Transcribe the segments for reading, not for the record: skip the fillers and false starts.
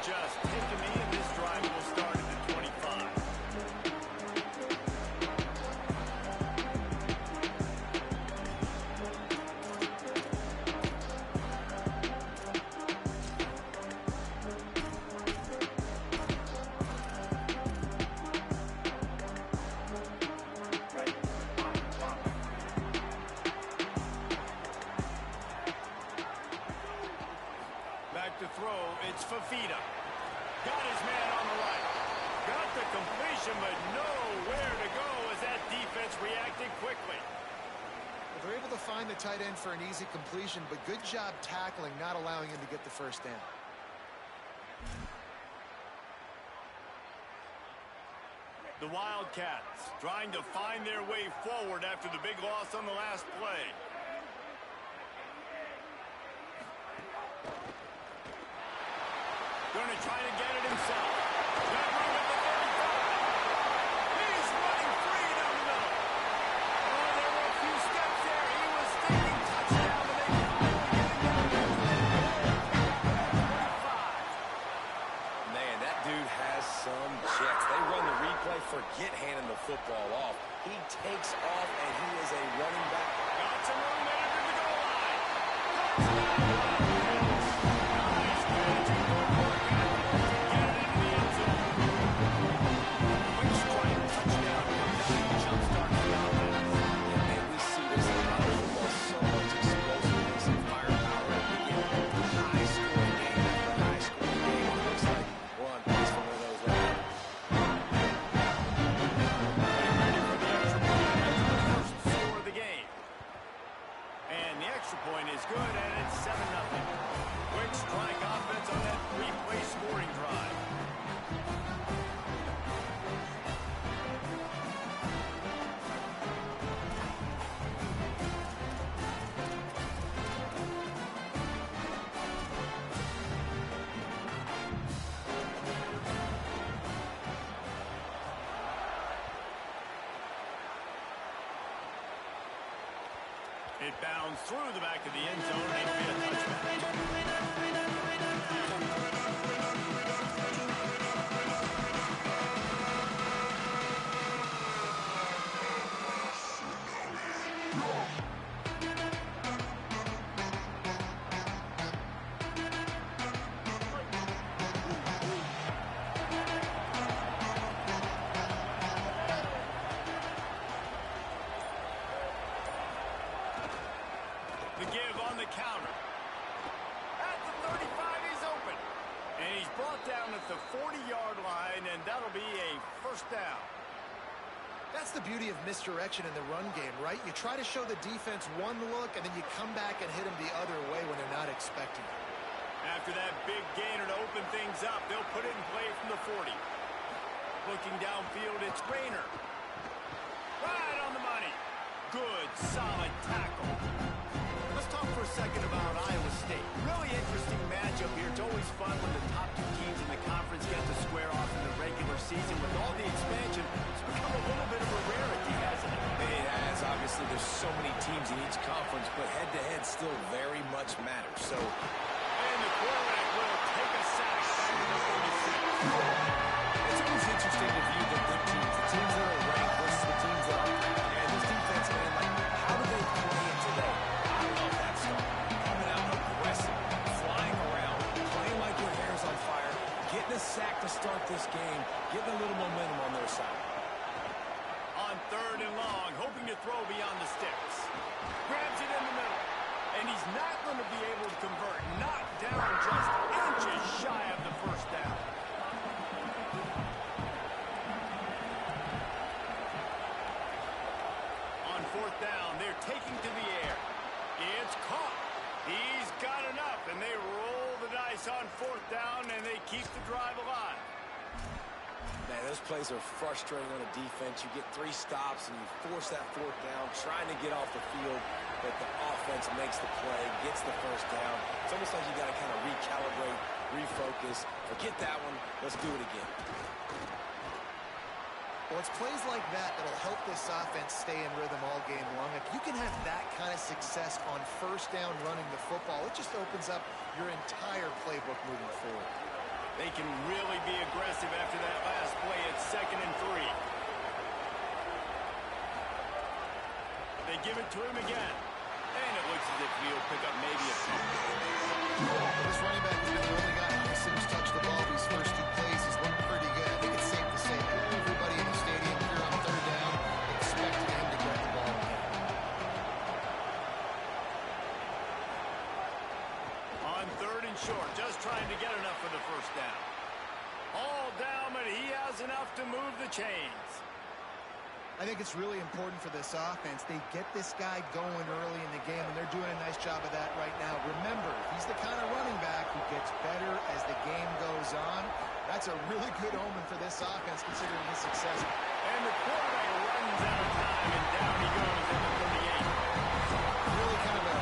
Just taking me, and this drive will start at the 25. Back to throw, it's Fafita. Got his man on the right. Got the completion, but nowhere to go as that defense reacted quickly. Well, they're able to find the tight end for an easy completion, but good job tackling, not allowing him to get the first down. The Wildcats trying to find their way forward after the big loss on the last play. Going to try to get it himself. Got room at the 35. He's running free down the middle. Oh, there were a few steps there. He was thinking touchdown, but they finally get him down there. 35. Man, that dude has some jets. They run the replay, forget handing the football off. He takes off, and he is a running back. Got some room there to the goal line. Touchdown. Point is good, and it's 7-0. Quick strike offense on that three-play scoring drive. It bounds through the back of the end zone, and it'll be a touchback. The give on the counter. At the 35, he's open. And he's brought down at the 40-yard line, and that'll be a first down. That's the beauty of misdirection in the run game, right? You try to show the defense one look, and then you come back and hit them the other way when they're not expecting it. After that big gainer to open things up, they'll put it in play from the 40. Looking downfield, it's Rayner. Right on the money. Good, solid tackle. Let's talk for a second about Iowa State. Really interesting matchup here. It's always fun when the top two teams in the conference get to square off in the regular season. With all the expansion, it's become a little bit of a rarity, hasn't it? It has. Obviously, there's so many teams in each conference, but head-to-head still very much matters. So, and the quarterback will take a sack back to the 46. It's always interesting to view the good teams, the teams that are ranked versus the teams that aren't ranked. And this defense, man, like, how do they play it today? I love that stuff. Coming out aggressive, flying around, playing like your hair's on fire, getting a sack to start this game, getting a little momentum on their side. On 3rd and long, hoping to throw beyond the sticks. Grabs it in the middle. And he's not going to be able to convert. Knocked down just inches shy of the first down. On 4th down, they're taking to the air. It's caught. He's got enough, and they roll the this on 4th down, and they keep the drive alive. Man, those plays are frustrating on the defense. You get 3 stops, and you force that 4th down, trying to get off the field, but the offense makes the play, gets the 1st down. It's almost like you got to kind of recalibrate, refocus. Forget that one. Let's do it again. Well, it's plays like that that'll help this offense stay in rhythm all game long. If you can have that kind of success on 1st down running the football, it just opens up your entire playbook moving forward. They can really be aggressive after that last play. It's 2nd and 3. They give it to him again. And it looks as if he'll pick up maybe a few. This running back has been the only guy who seems touch the ball these first 2 plays. He's looking pretty good. I think it's safe to say that everybody in the stadium here on 3rd down expected him to get the ball again. On 3rd and short, just trying to get enough for the 1st down. All down, but he has enough to move the chains. I think it's really important for this offense. They get this guy going early in the game, and they're doing a nice job of that right now. Remember, he's the kind of running back who gets better as the game goes on. That's a really good omen for this offense, considering his success. And the quarterback runs out of time, and down he goes in the 38. Really kind of a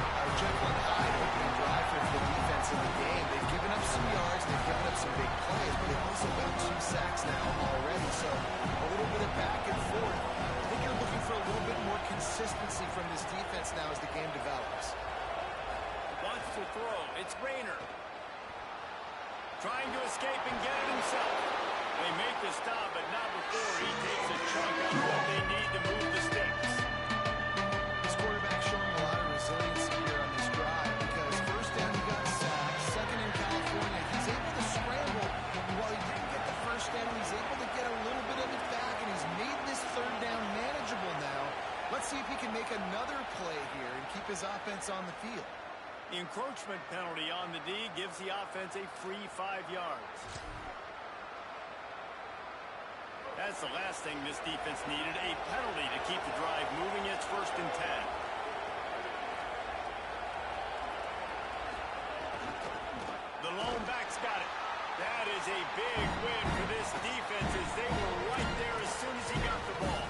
Jekyll and Hyde opening drive for the defense in the game. They've given up some yards, they've given up some big plays, but they've also got 2 sacks now already, so a little bit of back and forth. I think you're looking for a little bit more consistency from this defense now as the game develops. Wants to throw. It's Rayner. Trying to escape and get it himself. They make the stop, but not before he takes a chunk out of what they need to move the sticks. This quarterback showing a lot of resiliency here on this drive because 1st down he got sacked, 2nd in California. He's able to scramble, and while he didn't get the 1st down, he's able to get a little bit of it back, and he's made this 3rd down manageable now. Let's see if he can make another play here and keep his offense on the field. The encroachment penalty on the D gives the offense a free 5 yards. That's the last thing this defense needed, a penalty to keep the drive moving. It's 1st and 10. The lone back's got it. That is a big win for this defense as they were right there as soon as he got the ball.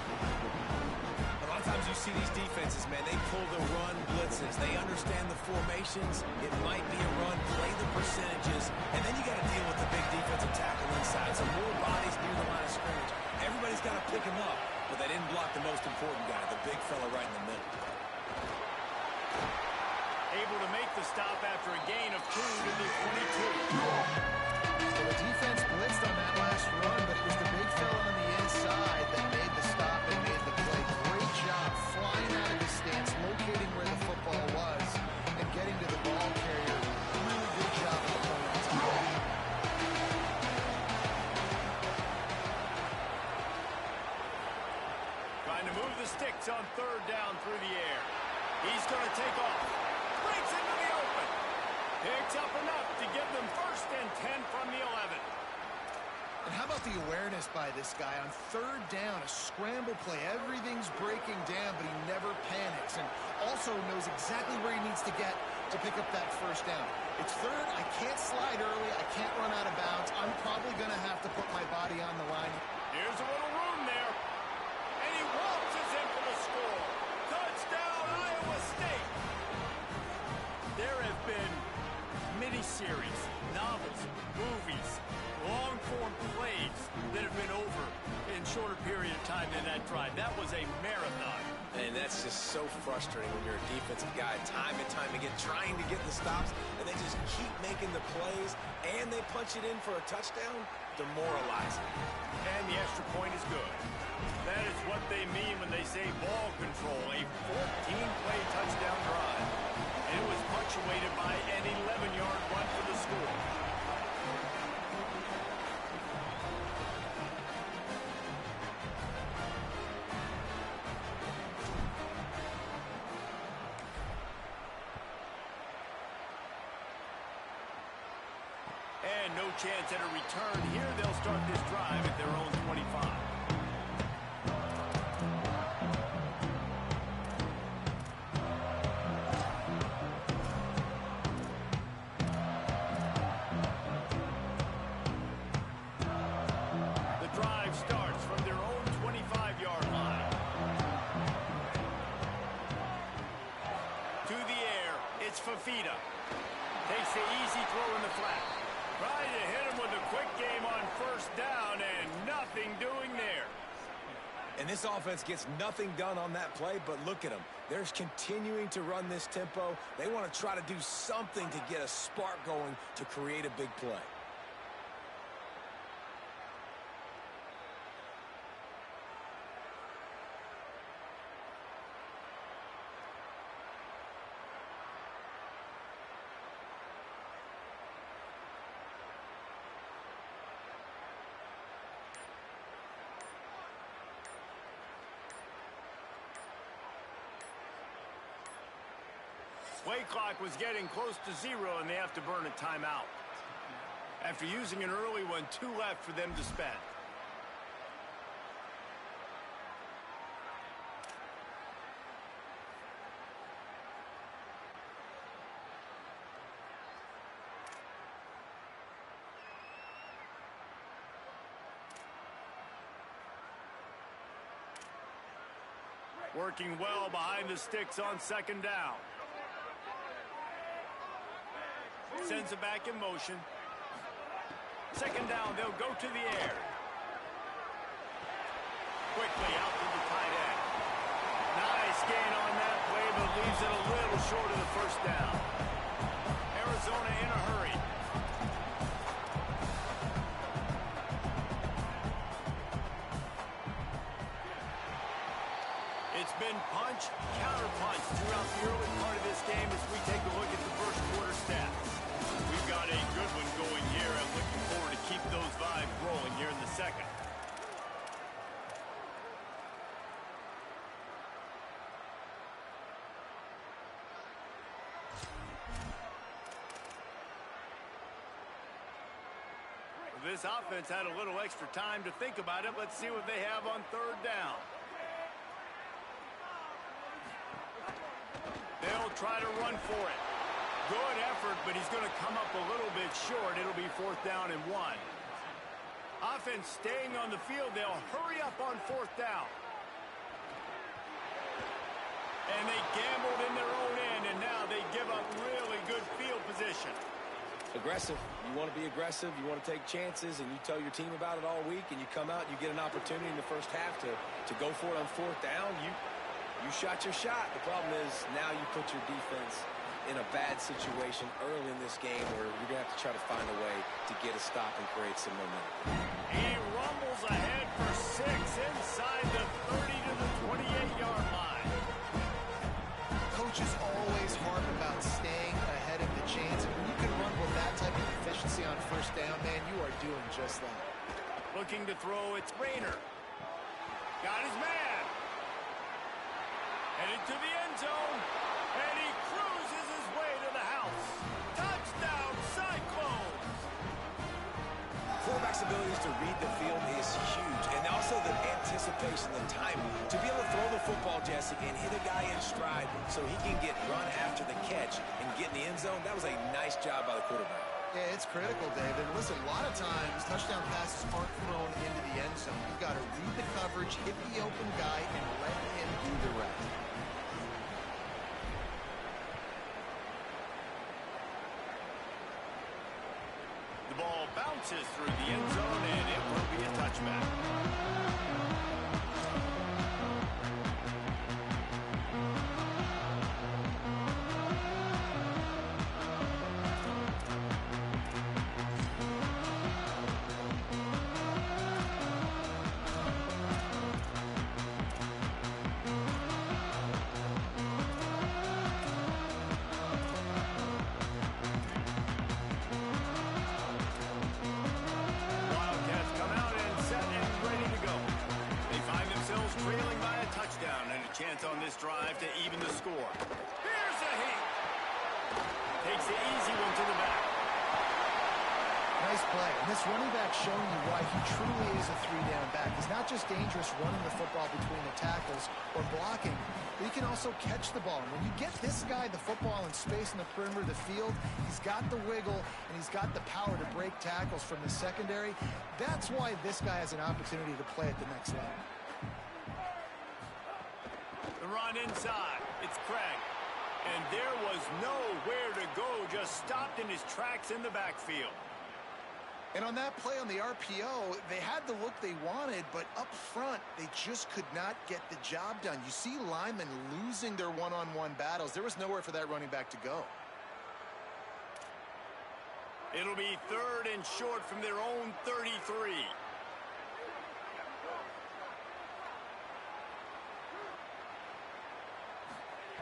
A lot of times you see these defenses, man, they pull the run blitzes. They understand the formations. It might be a run, play the percentages, and then you got to deal with the big defensive tackle inside. So more bodies near the line of scrimmage. Everybody's got to pick him up, but they didn't block the most important guy, the big fella right in the middle. Able to make the stop after a gain of 2 to the 22. So the defense blitzed on that last run, but it was the big fella on the inside that made the stop and made the play. Great job flying out of his stance, locating where the football was, and getting to the ball carrier. Really good job of the point on time. Trying to move the sticks on 3rd down through the air. He's going to take off. Breaks into the open. Picks up enough to give them 1st and 10 from the 11. And how about the awareness by this guy on 3rd down, a scramble play. Everything's breaking down, but he never panics and also knows exactly where he needs to get to pick up that 1st down. It's 3rd. I can't slide early. I can't run out of bounds. I'm probably going to have to put my body on the line. Here's a little room there. And he waltzes in for the score. Touchdown, Iowa State. There have been miniseries, novels, movies, long-form plays that have been over in shorter period of time than that drive. That was a marathon. And that's just so frustrating when you're a defensive guy, time and time again, trying to get the stops, and they just keep making the plays, and they punch it in for a touchdown, demoralizing. And the extra point is good. That is what they mean when they say ball control, a 14-play touchdown drive. And it was punctuated by an 11-yard run for the score. And no chance at a return here. They'll start this drive at their own 25. this offense gets nothing done on that play, but look at them. They're continuing to run this tempo. They want to try to do something to get a spark going to create a big play. Play clock was getting close to 0, and they have to burn a timeout. After using an early one, 2 left for them to spend. Working well behind the sticks on second down. Sends it back in motion. Second down, they'll go to the air. Quickly out to the tight end. Nice gain on that play, but leaves it a little short of the first down. Arizona in a hurry. It's been punch, counter-punch throughout the early part of this game as we take a look at the first quarter stats. We've got a good one going here. I'm looking forward to keep those vibes rolling here in the second. This offense had a little extra time to think about it. Let's see what they have on third down. They'll try to run for it. Good effort, but he's going to come up a little bit short. It'll be 4th down and 1. Offense staying on the field. They'll hurry up on 4th down. And they gambled in their own end, and now they give up really good field position. Aggressive. You want to be aggressive. You want to take chances, and you tell your team about it all week, and you come out and you get an opportunity in the first half to go for it on 4th down. You shot your shot. The problem is now you put your defense in a bad situation early in this game where you're going to have to try to find a way to get a stop and create some momentum. He rumbles ahead for 6 inside the 30 to the 28-yard line. Coaches always harp about staying ahead of the chains, and when you can run with that type of efficiency on 1st down, man, you are doing just that. Looking to throw, it's Rayner. Got his man. Headed to the end zone, and he cruises his way to the house. Touchdown, Cyclones! Quarterback's abilities to read the field is huge, and also the anticipation, the timing. To be able to throw the football, Jesse, and hit a guy in stride so he can get run after the catch and get in the end zone, that was a nice job by the quarterback. Yeah, it's critical, David. Listen, a lot of times, touchdown passes aren't thrown into the end zone. You've got to read the coverage, hit the open guy, and let him do the rest. The ball bounces through the end zone, and it will be a touchback. Chance on this drive to even the score. Here's a hit. Takes the easy one to the back. Nice play. And this running back showing you why he truly is a 3-down back. He's not just dangerous running the football between the tackles or blocking, but he can also catch the ball. And when you get this guy the football in space in the perimeter of the field, he's got the wiggle and he's got the power to break tackles from the secondary. That's why this guy has an opportunity to play at the next level. The run inside. It's Craig. And there was nowhere to go. Just stopped in his tracks in the backfield. And on that play on the RPO, they had the look they wanted, but up front, they just could not get the job done. You see linemen losing their one-on-one battles. There was nowhere for that running back to go. It'll be 3rd and short from their own 33.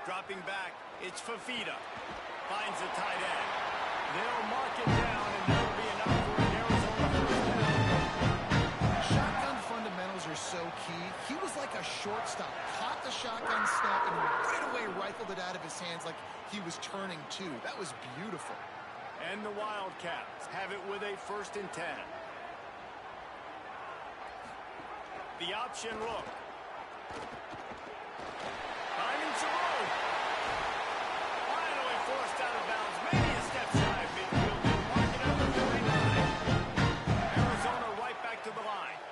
Dropping back, it's Fafita. Finds the tight end. They'll mark it down, and that'll be enough for an Arizona first down. Shotgun fundamentals are so key. He was like a shortstop. Caught the shotgun snap and right away rifled it out of his hands like he was turning two. That was beautiful. And the Wildcats have it with a 1st and 10. The option look. Finding some room. Finally forced out of bounds. Maybe a step shy of midfield. Mark it up to 49. Arizona right back to the line.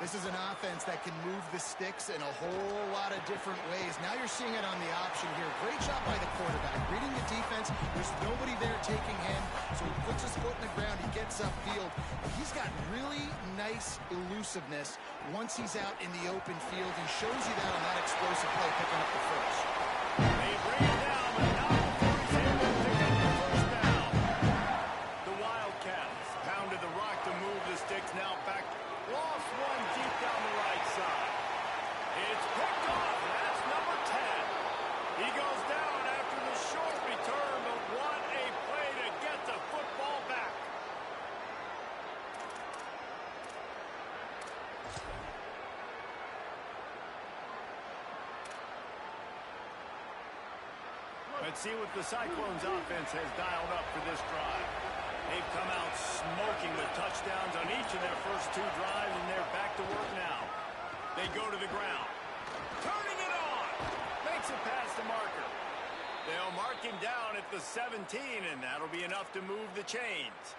This is an offense that can move the sticks in a whole lot of different ways. Now you're seeing it on the option here. Great job by the quarterback. Reading the defense. There's nobody there taking him. So he puts his foot in the ground. He gets upfield. He's got really nice elusiveness once he's out in the open field. He shows you that on that explosive play, picking up the first. They bring it down, but not before he's able to pick up the first down. The Wildcats pounded the rock to move the sticks. Now back. Lost one deep down the right side. It's picked off. That's number 10. He goes down after the short return, but what a play to get the football back. Let's see what the Cyclones offense has dialed up for this drive. They've come out smoking with touchdowns on each of their first 2 drives, and they're back to work now. They go to the ground. Turning it on. Makes it past the marker. They'll mark him down at the 17, and that'll be enough to move the chains.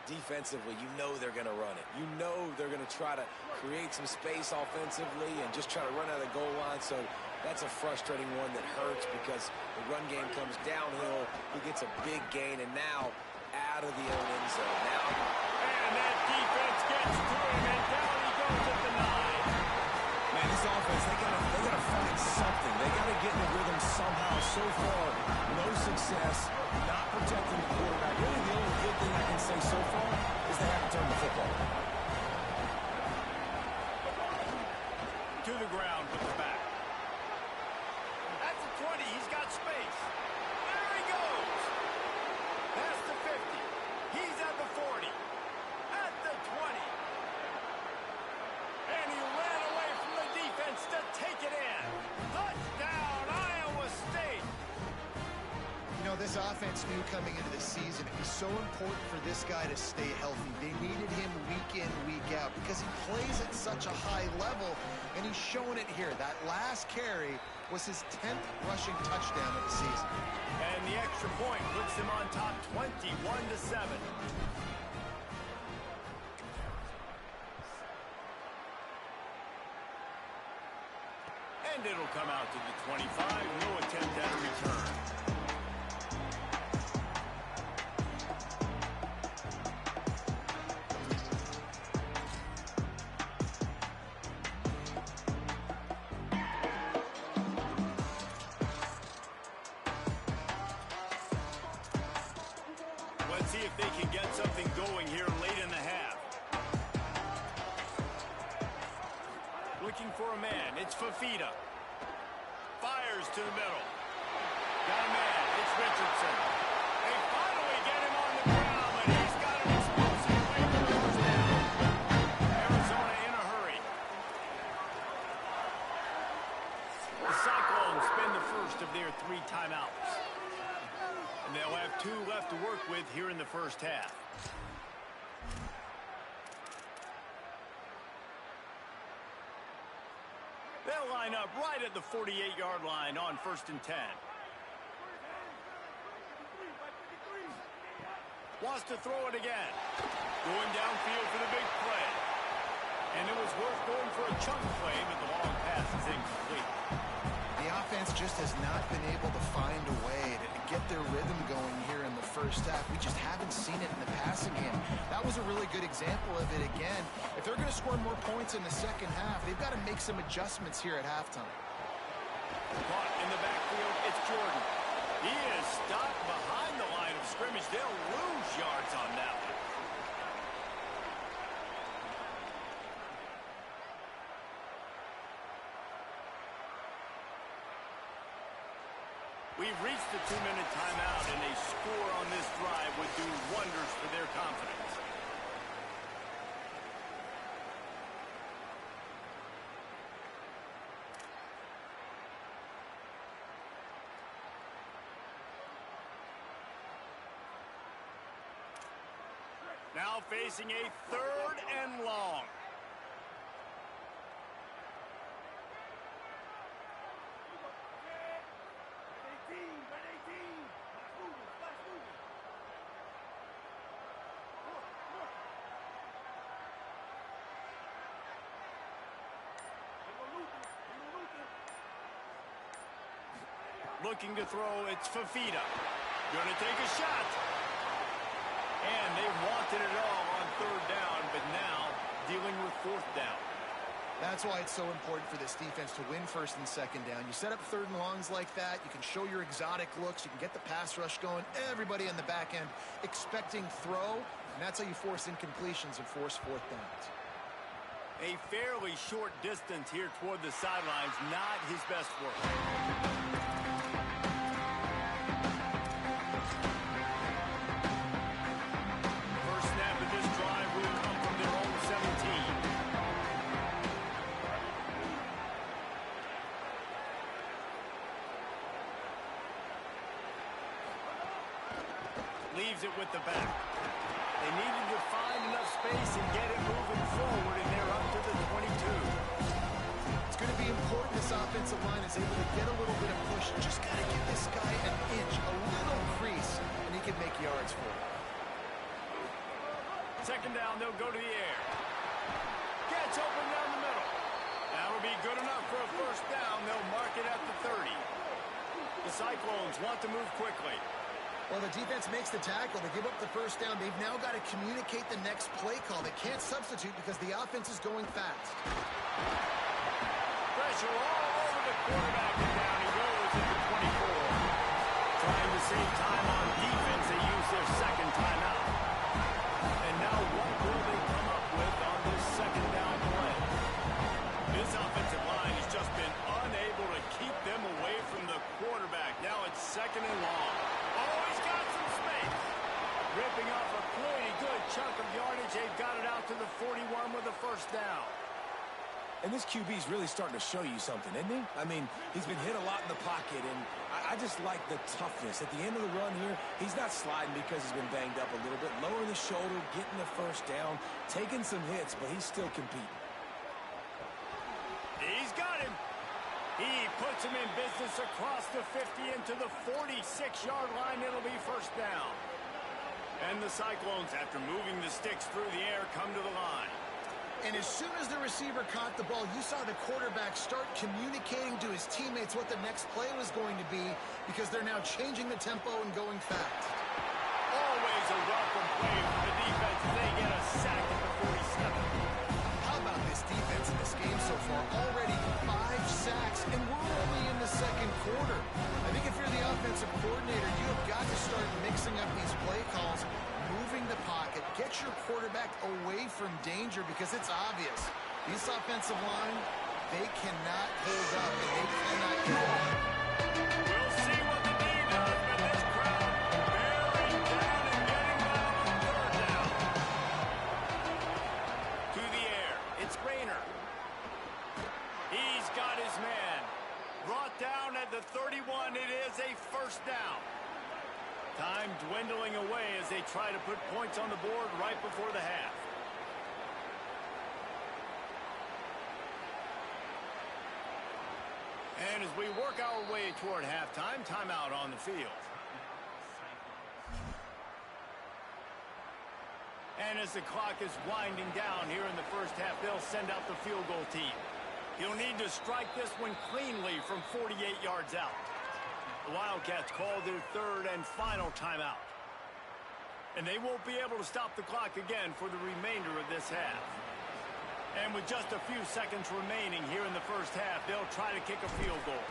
Defensively, you know they're going to run it. You know they're going to try to create some space offensively and just try to run out of the goal line. So that's a frustrating one that hurts because the run game comes downhill. He gets a big gain, and now out of the own end zone. Now, and that defense gets to him, and down he goes at the 9. Man, this offense, they gotta find something. They gotta get in the rhythm somehow. So far, no success, not protecting the quarterback. Really, the only good thing I can say so far is they haven't turned the football. To the ground with the back. At the 20, he's got space. There he goes. Past the 50. He's at the 40. At the 20. And he ran away from the defense to take it in. Touchdown, Iowa State. You know, this offense knew coming into the season it was so important for this guy to stay healthy. They needed him week in, week out because he plays at such a high level, and he's showing it here. That last carry was his 10th rushing touchdown of the season. And the extra point puts them on top 21-7. And it'll come out to the 25. No attempt at a return. Let's see if they can get something going here late in the half. Looking for a man. It's Fafita. Fires to the middle. Got a man. It's Richardson. They finally get him on the ground, but he's got an explosive play for the first down. Arizona in a hurry. The Cyclones spend the first of their 3 timeouts. And they'll have 2 left to work with here in the first half. They'll line up right at the 48-yard line on 1st and 10. Wants to throw it again. Going downfield for the big play. And it was worth going for a chunk play, but the long pass is incomplete. The offense just has not been able to find a way to get their rhythm going here in the first half. We just haven't seen it in the passing game. That was a really good example of it again. If they're going to score more points in the second half, they've got to make some adjustments here at halftime. Caught in the backfield, it's Jordan. He is stopped behind the line of scrimmage. They'll lose yards on that one. We've reached the 2-minute timeout, and a score on this drive would do wonders for their confidence. Now facing a 3rd and long. Looking to throw, it's Fafita. Gonna take a shot. And they wanted it all on 3rd down, but now dealing with 4th down. That's why it's so important for this defense to win 1st and 2nd down. You set up 3rd and longs like that, you can show your exotic looks, you can get the pass rush going, everybody on the back end expecting throw, and that's how you force incompletions and force 4th downs. A fairly short distance here toward the sidelines, not his best work. Leaves it with the back. They needed to find enough space and get it moving forward, and they're up to the 22. It's going to be important this offensive line is able to get a little bit of push. Just got to give this guy an inch, a little crease, and he can make yards for it. 2nd down, they'll go to the air. Gets open down the middle. That'll be good enough for a 1st down. They'll mark it at the 30. The Cyclones want to move quickly. Well, the defense makes the tackle. They give up the 1st down. They've now got to communicate the next play call. They can't substitute because the offense is going fast. Pressure all over the quarterback, and down he goes at the 24. Trying to save time on defense, they use their 2nd timeout. And now what will they come up with on this 2nd down play? This offensive line has just been unable to keep them away from the quarterback. Now it's 2nd and long. Oh, he's got some space. Ripping off a pretty good chunk of yardage. They've got it out to the 41 with a 1st down. And this QB's really starting to show you something, isn't he? I mean, he's been hit a lot in the pocket, and I just like the toughness. At the end of the run here, he's not sliding because he's been banged up a little bit. Lowering the shoulder, getting the 1st down, taking some hits, but he's still competing. He's got him. He puts him in business across the 50 into the 46-yard line. It'll be 1st down. And the Cyclones, after moving the sticks through the air, come to the line. And as soon as the receiver caught the ball, you saw the quarterback start communicating to his teammates what the next play was going to be because they're now changing the tempo and going fast. Always a welcome play for the defense as they get a sack at the 47. How about this defense in this game so far? Already 5 sacks, and we're only in the 2nd quarter. I think if you're the offensive coordinator, you have got to start mixing up these play calls, moving the pocket, get your quarterback away from danger because it's obvious. This offensive line, they cannot hold up, and they cannot get on. We'll see what the D does, but this crowd bearing down and getting down on 3rd down. To the air, it's Rayner. He's got his man. Brought down at the 31, it is a 1st down. Time dwindling away as they try to put points on the board right before the half. And as we work our way toward halftime, timeout on the field. And as the clock is winding down here in the 1st half, they'll send out the field goal team. He'll need to strike this one cleanly from 48 yards out. The Wildcats call their 3rd and final timeout. And they won't be able to stop the clock again for the remainder of this half. And with just a few seconds remaining here in the first half, they'll try to kick a field goal.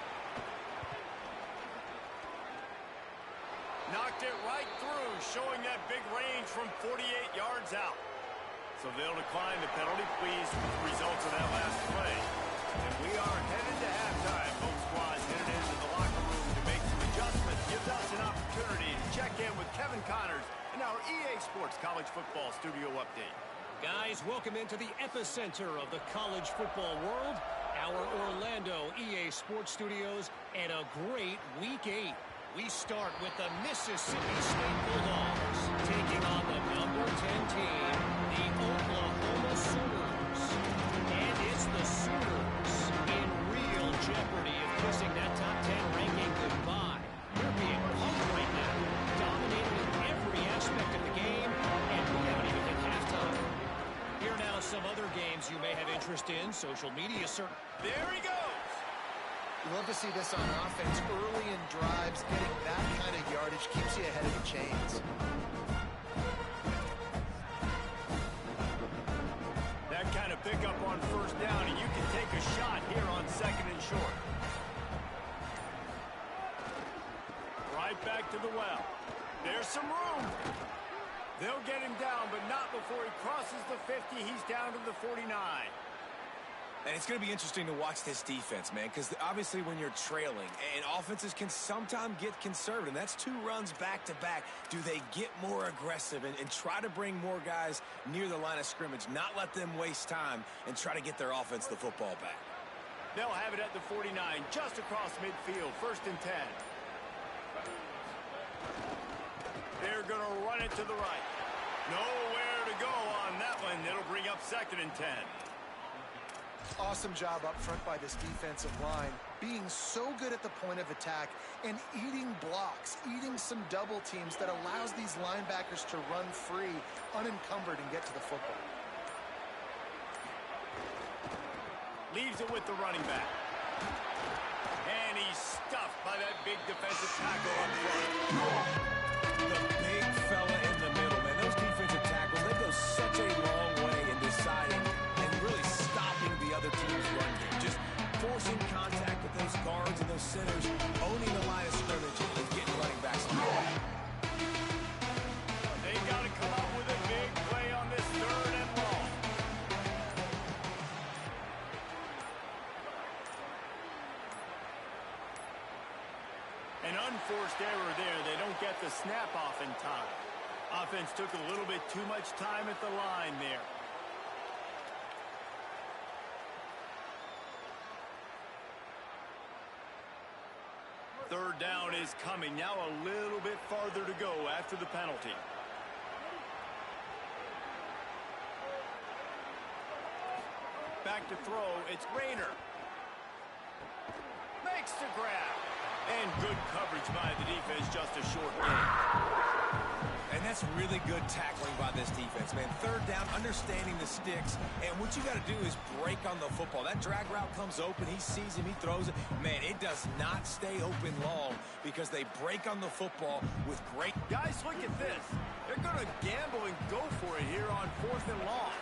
Knocked it right through, showing that big range from 48 yards out. So they'll decline the penalty, pleased with the results of that last play. And we are headed to halftime. Both squads headed into the locker room to make some adjustments. Gives us an opportunity to check in with Kevin Connors in our EA Sports College Football Studio Update. Guys, welcome into the epicenter of the college football world, our Orlando EA Sports Studios, and a great Week 8. We start with the Mississippi State Bulldogs taking on the number 10 team, the Oklahoma Sooners. And it's the Sooners in real jeopardy of kissing that top 10 ranking goodbye. They're being pumped right now, dominating in every aspect of the game, and we haven't even hit halftime. Here now some other games you may have interest in. Social media, sir. There he goes. You love to see this on offense early in drives. Getting that kind of yardage keeps you ahead of the chains. That kind of pickup on first down, and you can take a shot here on second and short. Right back to the well. There's some room. They'll get him down, but not before he crosses the 50. He's down to the 49. And it's going to be interesting to watch this defense, man, because obviously when you're trailing, and offenses can sometimes get conservative. That's 2 runs back-to-back. Do they get more aggressive and try to bring more guys near the line of scrimmage, not let them waste time, and try to get their offense the football back? They'll have it at the 49, just across midfield, 1st and 10. They're going to run it to the right. Nowhere to go on that one. It'll bring up 2nd and 10. Awesome job up front by this defensive line, being so good at the point of attack and eating blocks, eating some double teams that allows these linebackers to run free, unencumbered, and get to the football. Leaves it with the running back. And he's stuffed by that big defensive tackle up front. The big fella in the middle, man. Those defensive tackles, they go such a long way in deciding and really stopping the other team's run game. Just forcing contact with those guards and those centers, owning the line of scrimmage and getting running backs on the ball. They've got to come up with a big play on this 3rd and long. An unforced error there. They don't get the snap off in time. Offense took a little bit too much time at the line there. Third down is coming. Now a little bit farther to go after the penalty. Back to throw. It's Rayner. Makes the grab. And good coverage by the defense, just a short gain. And that's really good tackling by this defense, man. 3rd down, understanding the sticks. And what you got to do is break on the football. That drag route comes open. He sees him. He throws it. Man, it does not stay open long because they break on the football with great... Guys, look at this. They're going to gamble and go for it here on 4th and long.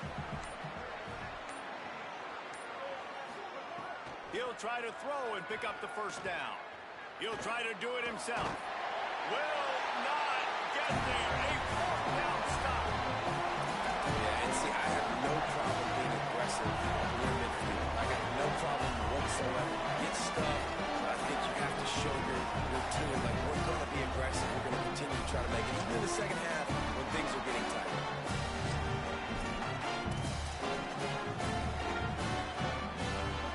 He'll try to throw and pick up the first down. He'll try to do it himself. Will not get there. A 4th down stop. Yeah, and see, I have no problem being aggressive in midfield. I got no problem whatsoever. Get stuff, but I think you have to show your team, like, we're going to be aggressive. We're going to continue to try to make it. Even in the second half when things are getting tighter.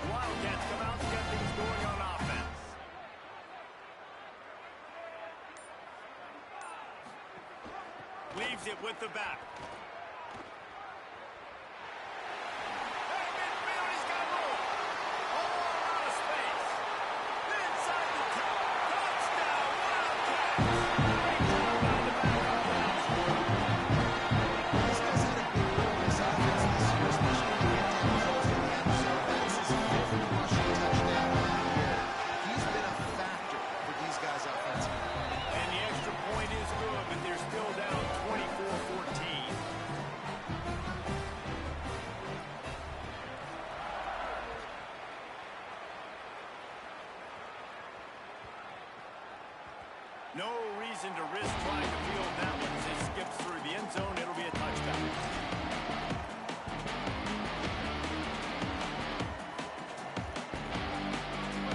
Wildcats come out to get things going on offense. Leaves it with the back. Hey, midfield, he's got room. All out of space. Inside the 10. Touchdown, Wildcats. Great job by the backup. These guys had a big role in this offense this year, especially when they get down the end zone. That's his 5th rushing touchdown of the year. He's been a factor for these guys offensively. And the extra point is good, but they're still down 24 No reason to risk trying to field that one as it skips through the end zone. It'll be a touchdown.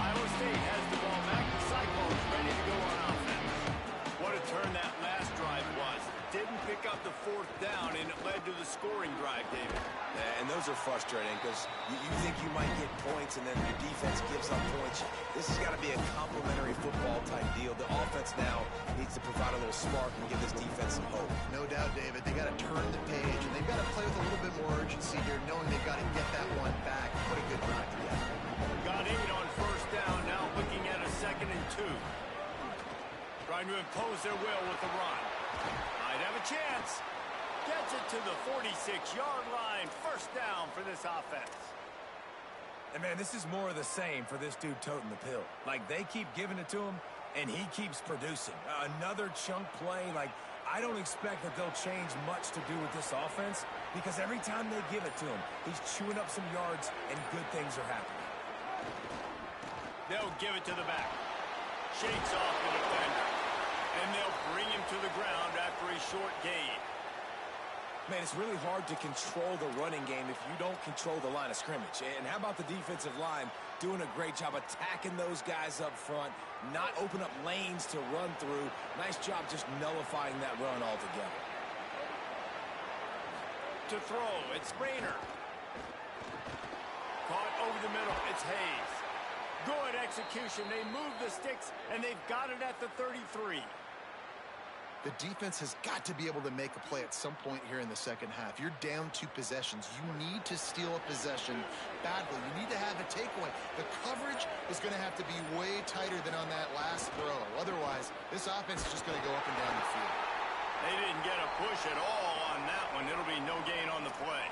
Iowa State has the ball back. The Cyclones ready to go on offense. What a turn that last drive was. Didn't pick up the fourth down, and it led to the scoring drive, David. Yeah, and those are frustrating because you think you might get points and then your defense gives up points. This has got to be a complementary football type deal. The offense now needs to provide a little spark and give this defense some hope. No doubt, David. They got to turn the page, and they've got to play with a little bit more urgency here, knowing they've got to get that one back. Put a good drive together. Got 8 on first down, now looking at a 2nd and 2. Trying to impose their will with the run. Might have a chance. Gets it to the 46-yard line. First down for this offense. And, man, this is more of the same for this dude toting the pill. Like, they keep giving it to him, and he keeps producing. Another chunk play. Like, I don't expect that they'll change much to do with this offense because every time they give it to him, he's chewing up some yards, and good things are happening. They'll give it to the back. Shakes off the defender. And they'll bring him to the ground after a short gain. Man, it's really hard to control the running game if you don't control the line of scrimmage. And how about the defensive line doing a great job attacking those guys up front, not open up lanes to run through. Nice job just nullifying that run altogether. To throw, it's Rayner. Caught over the middle, it's Hayes. Good execution. They move the sticks, and they've got it at the 33. The defense has got to be able to make a play at some point here in the second half. You're down 2 possessions. You need to steal a possession badly. You need to have a takeaway. The coverage is going to have to be way tighter than on that last throw. Otherwise, this offense is just going to go up and down the field. They didn't get a push at all on that one. It'll be no gain on the play.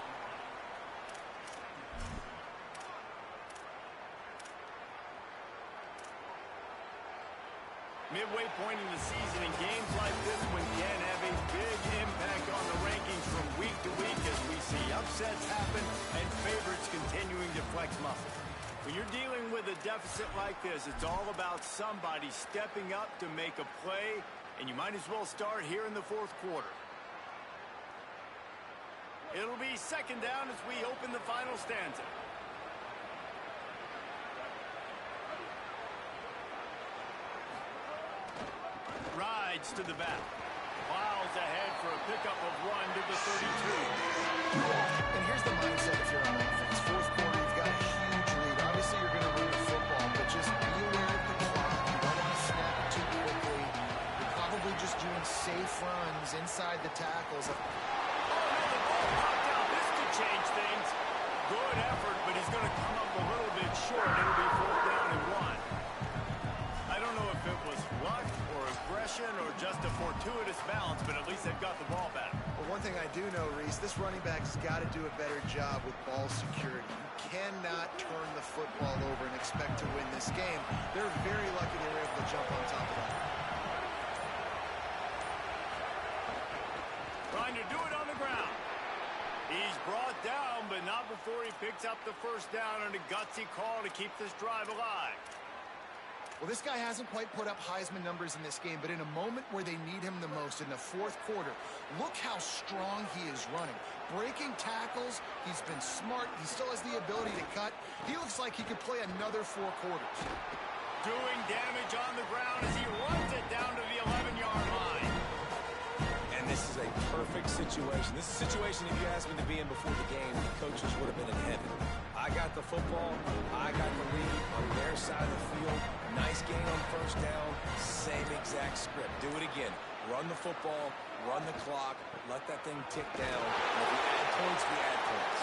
Midway point in the season, and games like this one can have a big impact on the rankings from week to week as we see upsets happen and favorites continuing to flex muscle. When you're dealing with a deficit like this, it's all about somebody stepping up to make a play, and you might as well start here in the fourth quarter. It'll be second down as we open the final stanza. Rides to the back. Plows ahead for a pickup of 1 to the 32. And here's the mindset if you're on offense. Fourth quarter, you've got a huge lead. Obviously, you're going to run the football, but just be aware of the clock. You don't want to snap it too quickly. You're probably just doing safe runs inside the tackles. Oh, no, the ball popped out. This could change things. Good effort, but he's going to come up a little bit short. It'll be 4th down and 1. I don't know if it was luck or aggression or just a fortuitous balance, but at least they've got the ball back. Well, one thing I do know, Reese, this running back's got to do a better job with ball security. You cannot turn the football over and expect to win this game. They're very lucky they were able to jump on top of that. Trying to do it on the ground. He's brought down, but not before he picks up the first down on a gutsy call to keep this drive alive. Well, this guy hasn't quite put up Heisman numbers in this game, but in a moment where they need him the most, in the fourth quarter, look how strong he is running. Breaking tackles, he's been smart, he still has the ability to cut. He looks like he could play another 4 quarters. Doing damage on the ground as he runs it down to the 11-yard line. And this is a perfect situation. This is a situation if you asked me to be in before the game, the coaches would have been in heaven. I got the football, I got the lead on their side of the field. Nice gain on first down, same exact script. Do it again. Run the football, run the clock, let that thing tick down. And if we add points, we add points.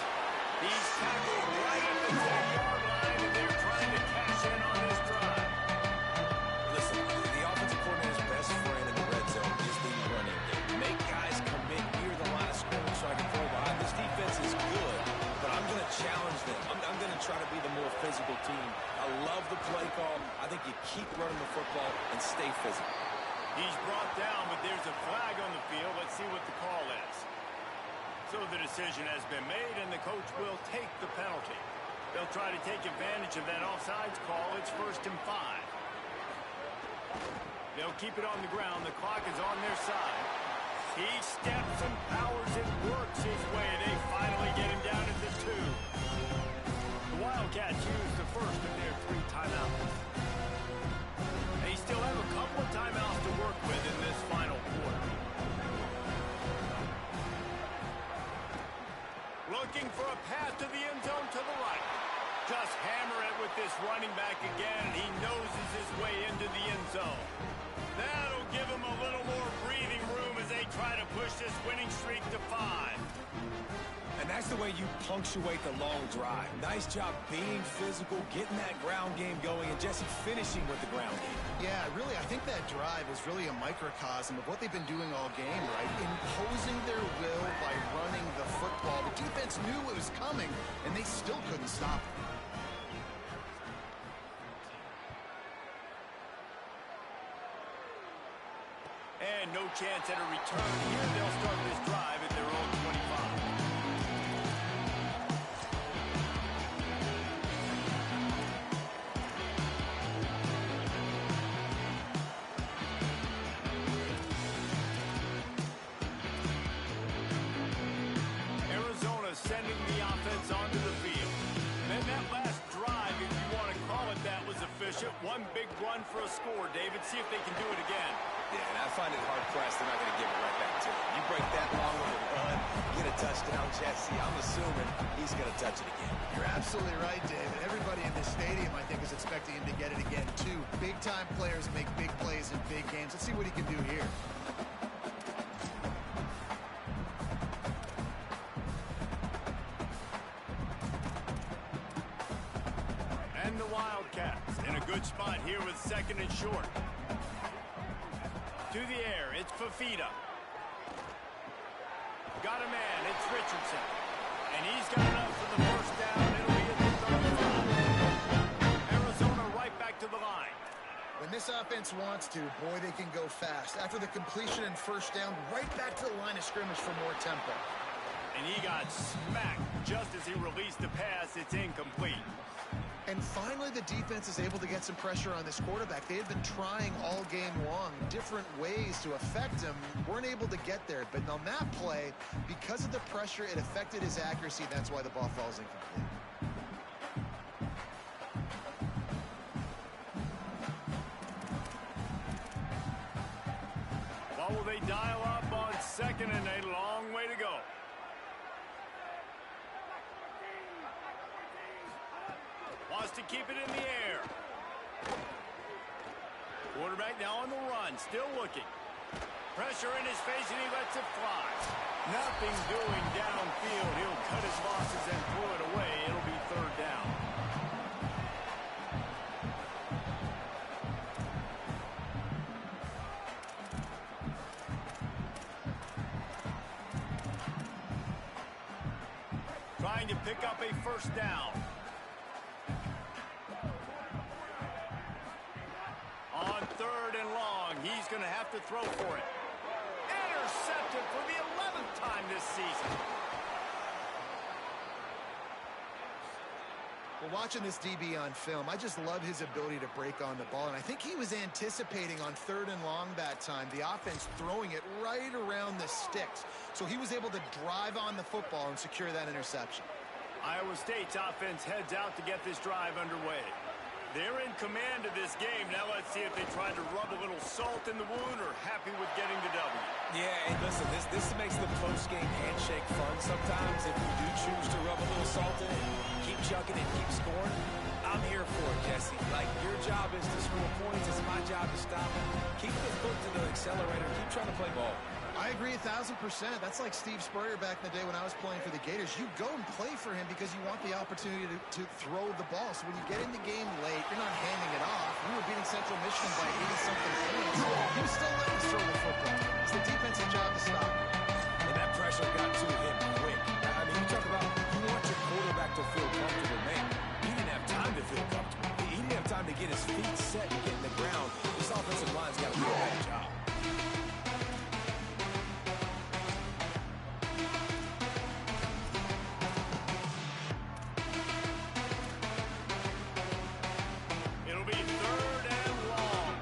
He's tackled right at the 10-yard line, and they're trying to cash in on this drive. Listen, the offensive coordinator's best friend in the red zone is the running game. Make guys commit near the line of scrimmage so I can throw behind. This defense is good, but I'm going to challenge them. I'm going to try to be the more physical team. I love the play call. I think you keep running the football and stay physical. He's brought down, but there's a flag on the field. Let's see what the call is. So the decision has been made, and the coach will take the penalty. They'll try to take advantage of that offsides call. It's 1st and 5. They'll keep it on the ground. The clock is on their side. He steps and powers and works his way. They finally get him down at the 2. The Wildcats use the first of their 3 timeouts. They still have a couple of timeouts to work with in this final quarter. Looking for a pass to the end zone to the right. Just hammer it with this running back again. He noses his way into the end zone. That'll give him a little more breathing room as they try to push this winning streak to 5. And that's the way you punctuate the long drive. Nice job being physical, getting that ground game going, and Jesse finishing with the ground game. Yeah, really, I think that drive is really a microcosm of what they've been doing all game, right? Imposing their will by running the football. The defense knew it was coming, and they still couldn't stop it. And no chance at a return here. They'll start this drive at their own 25. Arizona sending the offense onto the field. Then that last drive, if you want to call it that, was efficient. One big run for a score, David. See if they can do it again. Yeah, and I find it hard-pressed they're not going to give it right back to him. You break that long of a run, get a touchdown, Jesse, I'm assuming he's going to touch it again. You're absolutely right, David. Everybody in this stadium, I think, is expecting him to get it again, too. Big-time players make big plays in big games. Let's see what he can do here. And the Wildcats in a good spot here with 2nd and short. To the air, it's Fafita. Got a man, it's Richardson. And he's got enough for the first down. It'll be at the 35. Arizona right back to the line. When this offense wants to, boy, they can go fast. After the completion and first down, right back to the line of scrimmage for more tempo. And he got smacked just as he released the pass. It's incomplete. And finally, the defense is able to get some pressure on this quarterback. They had been trying all game long different ways to affect him. Weren't able to get there. But on that play, because of the pressure, it affected his accuracy. That's why the ball falls incomplete. What will they dial up on 2nd and a long way to go? Wants to keep it in the air. Quarterback now on the run, still looking. Pressure in his face, and he lets it fly. Nothing doing downfield. He'll cut his losses and throw it away. It'll be 3rd down. Trying to pick up a first down. On 3rd and long, he's going to have to throw for it. Intercepted for the 11th time this season. Well, watching this DB on film, I just love his ability to break on the ball. And I think he was anticipating on 3rd and long that time, the offense throwing it right around the sticks. So he was able to drive on the football and secure that interception. Iowa State's offense heads out to get this drive underway. They're in command of this game. Now let's see if they try to rub a little salt in the wound or happy with getting the W. Yeah, and listen, this makes the post-game handshake fun sometimes. If you do choose to rub a little salt in it, keep chucking it, keep scoring, I'm here for it, Jesse. Like, your job is to score points. It's my job to stop it. Keep the foot to the accelerator. Keep trying to play ball. I agree 1,000%. That's like Steve Spurrier back in the day when I was playing for the Gators. You go and play for him because you want the opportunity to throw the ball. So when you get in the game late, you're not handing it off. We were beating Central Michigan by 80-something points. He was still letting us throw the football. It's the defensive job to stop him. And that pressure got to him quick. I mean, you talk about you want your quarterback to feel comfortable, man. He didn't have time to feel comfortable. He didn't have time to get his feet set and get in the ground. This offensive line's got to do a better job. It'll be 3rd and long.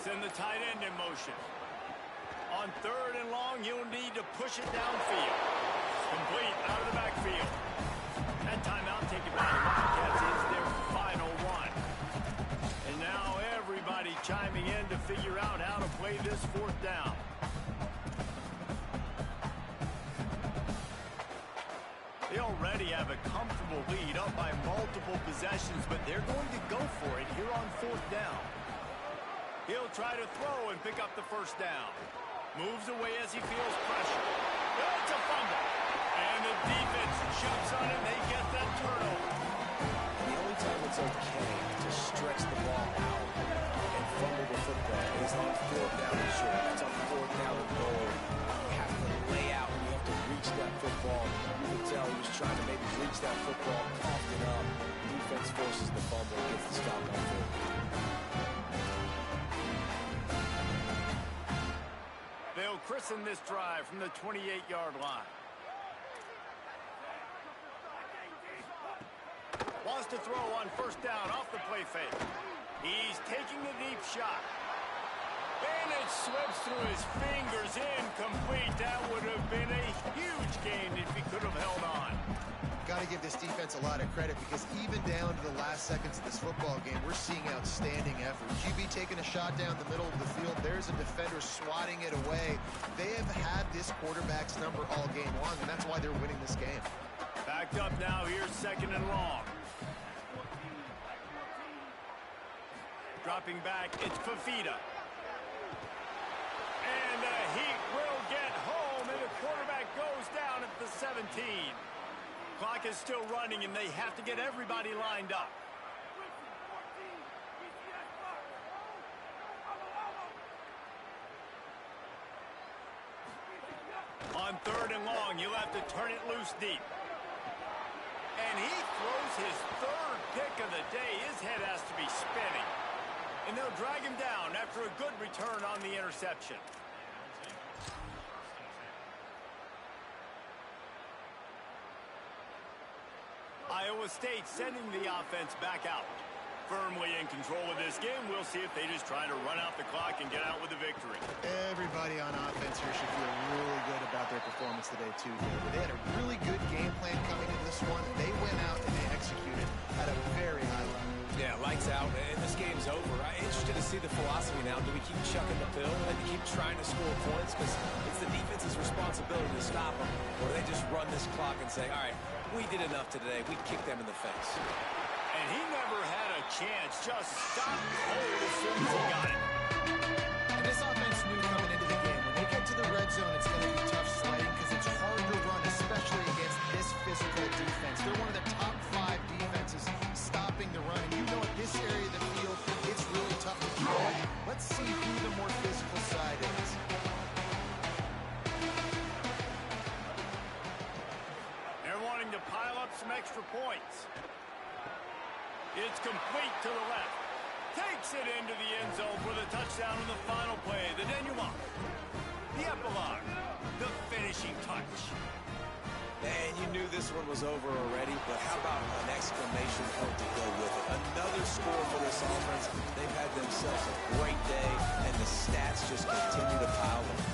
send the tight end in motion. On 3rd and long, he'll need to push it downfield. Complete out of the backfield. That timeout taken by the Wildcats is their final one. And now everybody chiming in to figure out how to play this 4th down. They already have a comfortable lead up by multiple possessions, but they're going to go for it here on 4th down. He'll try to throw and pick up the 1st down. Moves away as he feels pressure. It's a fumble. And the defense jumps on it. They get that turnover. The only time it's okay to stretch the ball out and fumble the football is on 4th down and short. That's on 4th down and goal. You have to lay out and you have to reach that football. You can tell he was trying to maybe reach that football, coughed it up. Defense forces the fumble and gets the stop on 4th. They'll christen this drive from the 28-yard line. Wants to throw on 1st down off the play fake. He's taking a deep shot. And it slips through his fingers, incomplete. That would have been a huge gain if he could have held on. Got to give this defense a lot of credit because even down to the last seconds of this football game, we're seeing outstanding effort. QB taking a shot down the middle of the field. There's a defender swatting it away. They have had this quarterback's number all game long, and that's why they're winning this game. Backed up now. Here's 2nd and long. Dropping back, it's Fafita. And he will get home, and the quarterback goes down at the 17. Clock is still running, and they have to get everybody lined up. On 3rd and long, he'll have to turn it loose deep. And he throws his 3rd pick of the day. His head has to be spinning. And they'll drag him down after a good return on the interception. Iowa State sending the offense back out. Firmly in control of this game. We'll see if they just try to run out the clock and get out with a victory. Everybody on offense here should feel really good about their performance today, too, David. They had a really good game plan coming into this one. They went out and they executed at a very high level. Yeah, lights out, and this game's over. I'm interested to see the philosophy now. Do we keep chucking the pill and keep trying to score points? Because it's the defense's responsibility to stop them. Or do they just run this clock and say, all right, we did enough today. We kicked them in the face. And he never had a chance. Just stopped cold as soon as he got it. And this offense knew coming into the game, when they get to the red zone, it's going to be tough sledding because it's hard to run, especially against this physical defense. They're one of the top 5 defenses stopping the run. And you know at this area of the field, it's really tough to throw it. Let's see who the more physical side is. They're wanting to pile up some extra points. It's complete to the left. Takes it into the end zone for the touchdown in the final play. The denouement. The epilogue. The finishing touch. And you knew this one was over already, but how about an exclamation point to go with it? Another score for this offense. They've had themselves a great day, and the stats just continue to pile them.